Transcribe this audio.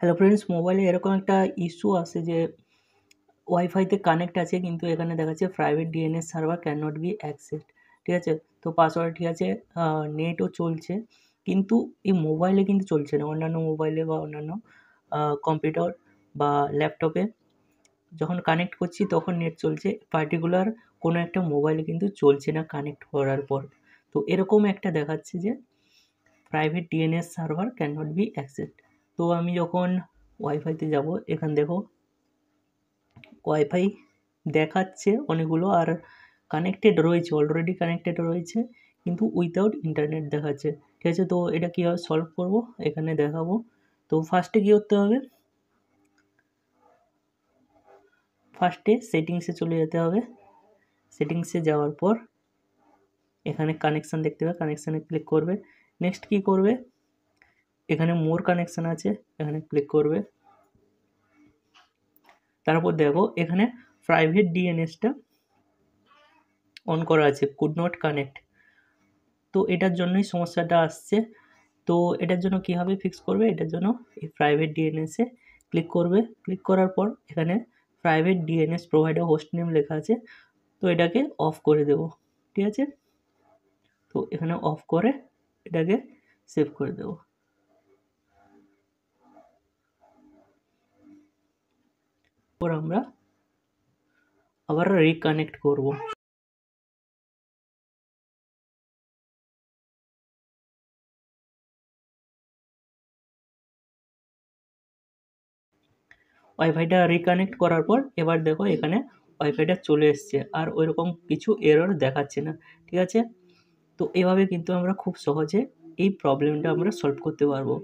Hello friends, মোবাইলে এরকম একটা ইস্যু আসে যে ওয়াইফাইতে কানেক্ট আছে কিন্তু এখানে দেখাচ্ছে private DNS server can not be accessed. ঠিক আছে? তো পাসওয়ার্ড ঠিক আছে, নেটও চলছে কিন্তু এই মোবাইলে কিন্তু চলছে না। অন্যান্য মোবাইলে বা অন্যান্য কম্পিউটার বা ল্যাপটপে যখন কানেক্ট করছি তখন নেট চলছে, পার্টিকুলার কোনো একটা মোবাইলে কিন্তু চলছে না কানেক্ট করার পর। তো এরকম একটা দেখাচ্ছে যে private DNS server can not be accessed. তো আমি যখন ওয়াইফাইতে যাব, এখানে দেখো ওয়াইফাই দেখাচ্ছে অনেকগুলো, আর কানেক্টেড রয়েছে, অলরেডি কানেক্টেড রয়েছে কিন্তু উইথাউট ইন্টারনেট দেখাচ্ছে। ঠিক আছে? তো এটা কীভাবে সলভ করব এখানে দেখাবো। তো ফার্স্টে কী করতে হবে, ফার্স্টে সেটিংসে চলে যেতে হবে। সেটিংসে যাওয়ার পর এখানে কানেকশান দেখতে হবে, কানেকশানে ক্লিক করবে। নেক্সট কী করবে, এখানে মোর কানেকশান আছে, এখানে ক্লিক করবে। তারপর দেখো এখানে প্রাইভেট ডিএনএসটা অন করা আছে, কুড নট কানেক্ট। তো এটার জন্যই সমস্যাটা আসছে। তো এটার জন্য কীভাবে ফিক্স করবে, এটার জন্য এই প্রাইভেট ডিএনএসে ক্লিক করবে। ক্লিক করার পর এখানে private DNS provider host name লেখা আছে, তো এটাকে অফ করে দেবো। ঠিক আছে? তো এখানে অফ করে এটাকে সেভ করে দেবো। পর আমরা আবার রিকানেক্ট করব। ওয়াইফাইটা রিকানেক্ট করার পর এবার দেখো এখানে ওয়াইফাইটা চলে এসছে, আর ওইরকম কিছু এরর দেখাচ্ছে না। ঠিক আছে? তো এভাবে কিন্তু আমরা খুব সহজে এই প্রবলেমটা আমরা সলভ করতে পারবো।